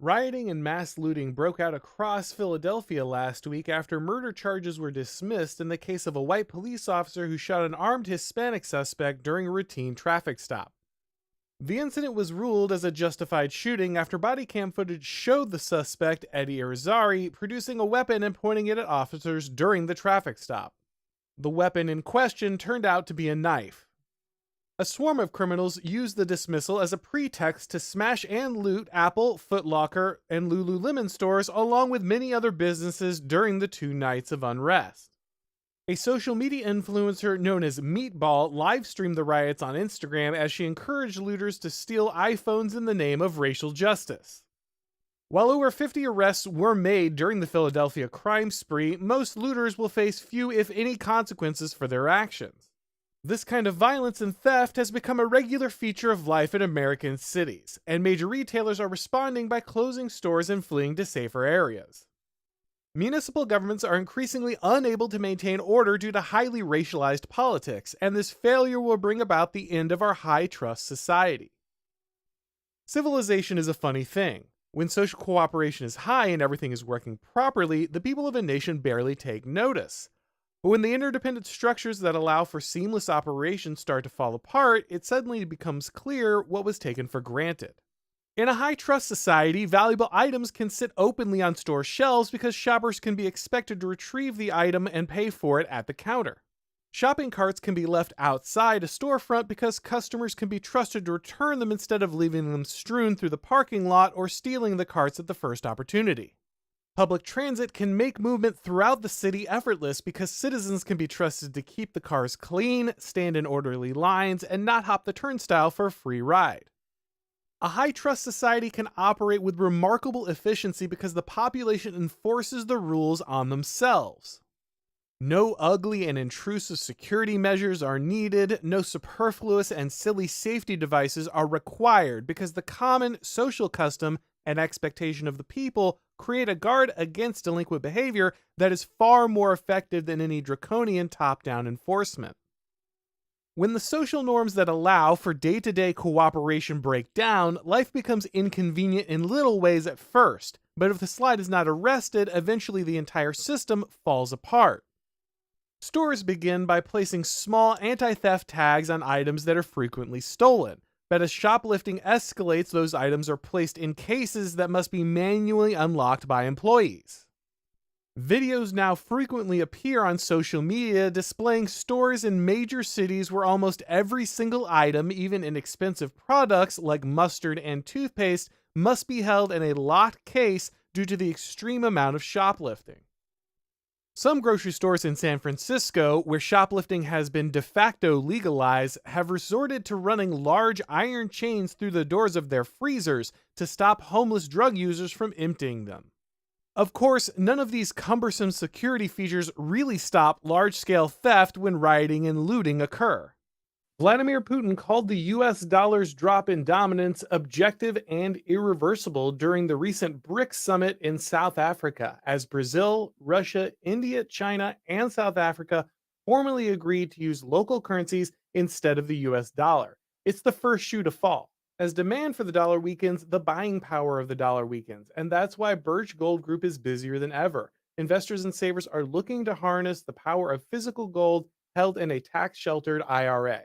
Rioting and mass looting broke out across Philadelphia last week after murder charges were dismissed in the case of a white police officer who shot an armed Hispanic suspect during a routine traffic stop. The incident was ruled as a justified shooting after body cam footage showed the suspect, Eddie Irizarry, producing a weapon and pointing it at officers during the traffic stop. The weapon in question turned out to be a knife. A swarm of criminals used the dismissal as a pretext to smash and loot Apple, Foot Locker, and Lululemon stores along with many other businesses during the 2 nights of unrest. A social media influencer known as Meatball livestreamed the riots on Instagram as she encouraged looters to steal iPhones in the name of racial justice. While over 50 arrests were made during the Philadelphia crime spree, most looters will face few if any consequences for their actions. This kind of violence and theft has become a regular feature of life in American cities, and major retailers are responding by closing stores and fleeing to safer areas. Municipal governments are increasingly unable to maintain order due to highly racialized politics, and this failure will bring about the end of our high-trust society. Civilization is a funny thing. When social cooperation is high and everything is working properly, the people of a nation barely take notice. But when the interdependent structures that allow for seamless operations start to fall apart, it suddenly becomes clear what was taken for granted. In a high-trust society, valuable items can sit openly on store shelves because shoppers can be expected to retrieve the item and pay for it at the counter. Shopping carts can be left outside a storefront because customers can be trusted to return them instead of leaving them strewn through the parking lot or stealing the carts at the first opportunity. Public transit can make movement throughout the city effortless because citizens can be trusted to keep the cars clean, stand in orderly lines, and not hop the turnstile for a free ride. A high-trust society can operate with remarkable efficiency because the population enforces the rules on themselves. No ugly and intrusive security measures are needed, no superfluous and silly safety devices are required because the common social custom and expectation of the people create a guard against delinquent behavior that is far more effective than any draconian top-down enforcement. When the social norms that allow for day-to-day cooperation break down, life becomes inconvenient in little ways at first, but if the slide is not arrested, eventually the entire system falls apart. Stores begin by placing small anti-theft tags on items that are frequently stolen. But as shoplifting escalates, those items are placed in cases that must be manually unlocked by employees. Videos now frequently appear on social media displaying stores in major cities where almost every single item, even inexpensive products like mustard and toothpaste, must be held in a locked case due to the extreme amount of shoplifting. Some grocery stores in San Francisco, where shoplifting has been de facto legalized, have resorted to running large iron chains through the doors of their freezers to stop homeless drug users from emptying them. Of course, none of these cumbersome security features really stop large-scale theft when rioting and looting occur. Vladimir Putin called the US dollar's drop in dominance objective and irreversible during the recent BRICS summit in South Africa, as Brazil, Russia, India, China, and South Africa formally agreed to use local currencies instead of the US dollar. It's the first shoe to fall. As demand for the dollar weakens, the buying power of the dollar weakens, and that's why Birch Gold Group is busier than ever. Investors and savers are looking to harness the power of physical gold held in a tax-sheltered IRA.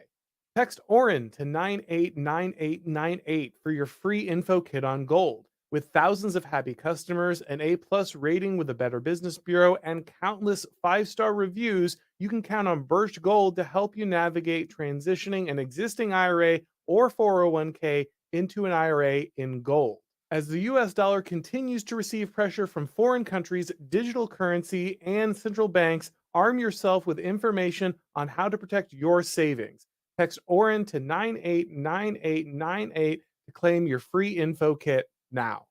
Text ORIN to 989898 for your free info kit on gold. With thousands of happy customers, an A+ rating with the Better Business Bureau, and countless 5-star reviews, you can count on Birch Gold to help you navigate transitioning an existing IRA or 401k into an IRA in gold. As the US dollar continues to receive pressure from foreign countries, digital currency, and central banks, arm yourself with information on how to protect your savings. Text ORIN to 989898 to claim your free info kit now.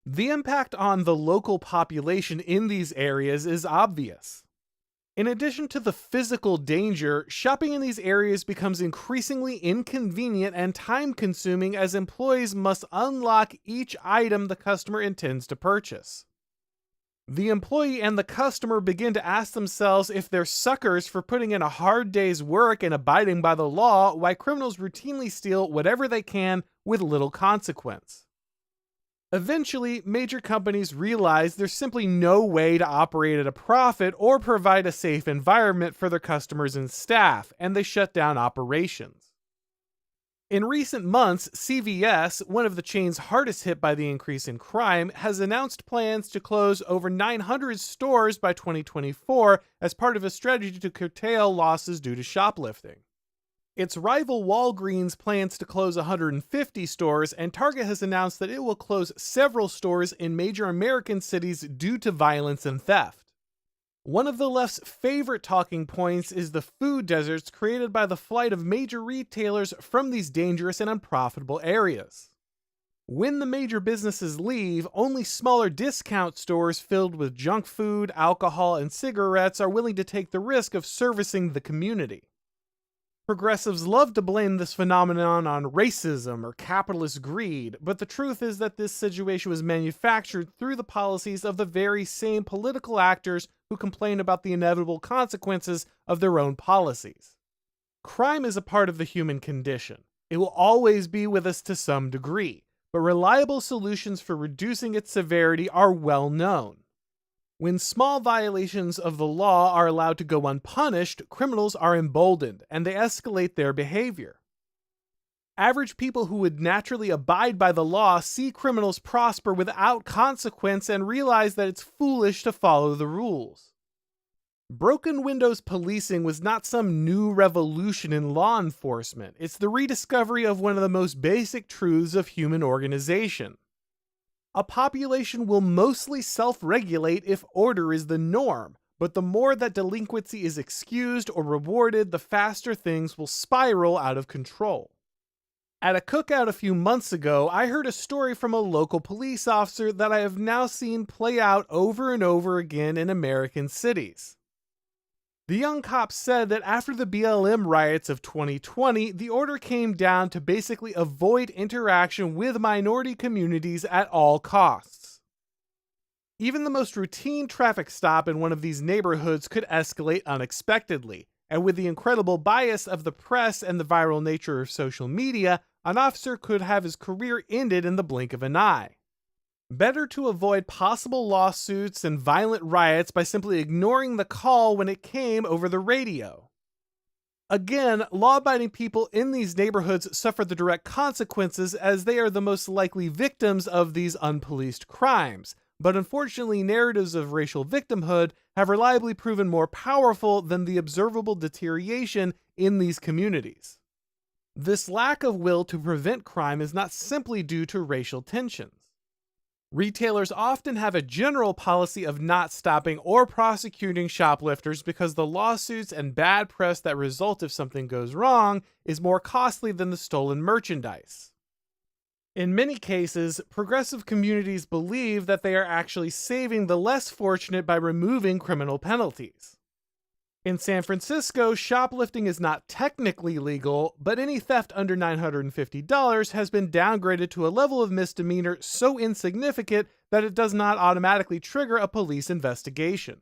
The impact on the local population in these areas is obvious. In addition to the physical danger, shopping in these areas becomes increasingly inconvenient and time-consuming as employees must unlock each item the customer intends to purchase. The employee and the customer begin to ask themselves if they're suckers for putting in a hard day's work and abiding by the law, while criminals routinely steal whatever they can with little consequence. Eventually, major companies realized there's simply no way to operate at a profit or provide a safe environment for their customers and staff, and they shut down operations. In recent months, CVS, one of the chains hardest hit by the increase in crime, has announced plans to close over 900 stores by 2024 as part of a strategy to curtail losses due to shoplifting. Its rival Walgreens plans to close 150 stores, and Target has announced that it will close several stores in major American cities due to violence and theft. One of the left's favorite talking points is the food deserts created by the flight of major retailers from these dangerous and unprofitable areas. When the major businesses leave, only smaller discount stores filled with junk food, alcohol, and cigarettes are willing to take the risk of servicing the community. Progressives love to blame this phenomenon on racism or capitalist greed, but the truth is that this situation was manufactured through the policies of the very same political actors who complain about the inevitable consequences of their own policies. Crime is a part of the human condition. It will always be with us to some degree, but reliable solutions for reducing its severity are well known. When small violations of the law are allowed to go unpunished, criminals are emboldened, and they escalate their behavior. Average people who would naturally abide by the law see criminals prosper without consequence and realize that it's foolish to follow the rules. Broken windows policing was not some new revolution in law enforcement. It's the rediscovery of one of the most basic truths of human organization. A population will mostly self-regulate if order is the norm, but the more that delinquency is excused or rewarded, the faster things will spiral out of control. At a cookout a few months ago, I heard a story from a local police officer that I have now seen play out over and over again in American cities. The young cop said that after the BLM riots of 2020, the order came down to basically avoid interaction with minority communities at all costs. Even the most routine traffic stop in one of these neighborhoods could escalate unexpectedly, and with the incredible bias of the press and the viral nature of social media, an officer could have his career ended in the blink of an eye. Better to avoid possible lawsuits and violent riots by simply ignoring the call when it came over the radio. Again, law-abiding people in these neighborhoods suffer the direct consequences as they are the most likely victims of these unpoliced crimes, but unfortunately narratives of racial victimhood have reliably proven more powerful than the observable deterioration in these communities. This lack of will to prevent crime is not simply due to racial tensions. Retailers often have a general policy of not stopping or prosecuting shoplifters because the lawsuits and bad press that result if something goes wrong is more costly than the stolen merchandise. In many cases, progressive communities believe that they are actually saving the less fortunate by removing criminal penalties. In San Francisco, shoplifting is not technically legal, but any theft under $950 has been downgraded to a level of misdemeanor so insignificant that it does not automatically trigger a police investigation.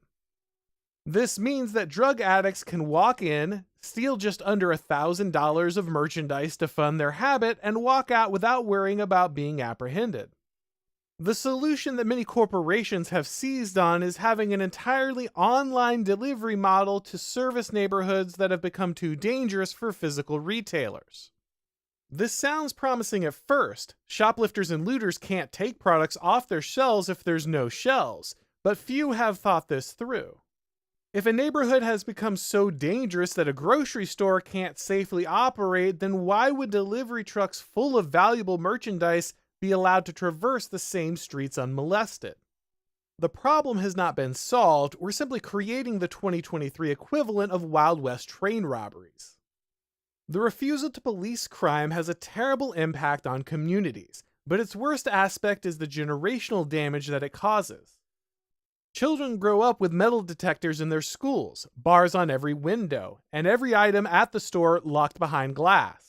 This means that drug addicts can walk in, steal just under $1,000 of merchandise to fund their habit, and walk out without worrying about being apprehended. The solution that many corporations have seized on is having an entirely online delivery model to service neighborhoods that have become too dangerous for physical retailers. This sounds promising at first. Shoplifters and looters can't take products off their shelves if there's no shelves, but few have thought this through. If a neighborhood has become so dangerous that a grocery store can't safely operate, then why would delivery trucks full of valuable merchandise be allowed to traverse the same streets unmolested? The problem has not been solved. We're simply creating the 2023 equivalent of Wild West train robberies. The refusal to police crime has a terrible impact on communities, but its worst aspect is the generational damage that it causes. Children grow up with metal detectors in their schools, bars on every window, and every item at the store locked behind glass.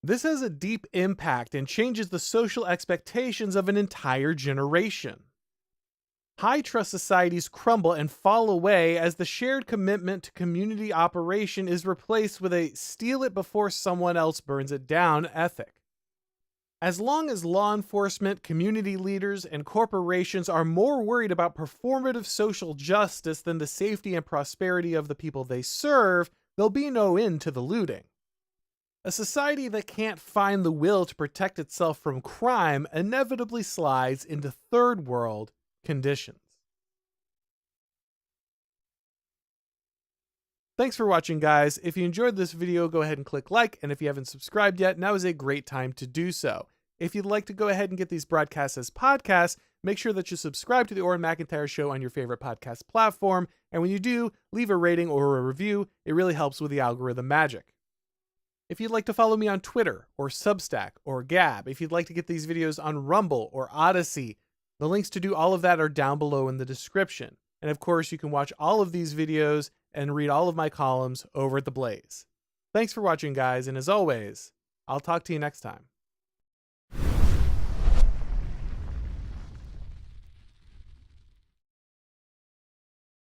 This has a deep impact and changes the social expectations of an entire generation. High-trust societies crumble and fall away as the shared commitment to community operation is replaced with a steal it before someone else burns it down ethic. As long as law enforcement, community leaders, and corporations are more worried about performative social justice than the safety and prosperity of the people they serve, there'll be no end to the looting. A society that can't find the will to protect itself from crime inevitably slides into third world conditions. Thanks for watching, guys. If you enjoyed this video, go ahead and click like, and if you haven't subscribed yet, now is a great time to do so. If you'd like to go ahead and get these broadcasts as podcasts, make sure that you subscribe to The Oren McIntyre Show on your favorite podcast platform, and when you do, leave a rating or a review. It really helps with the algorithm magic. If you'd like to follow me on Twitter, or Substack, or Gab, if you'd like to get these videos on Rumble or Odyssey, the links to do all of that are down below in the description. And of course, you can watch all of these videos and read all of my columns over at the Blaze. Thanks for watching, guys, and as always, I'll talk to you next time.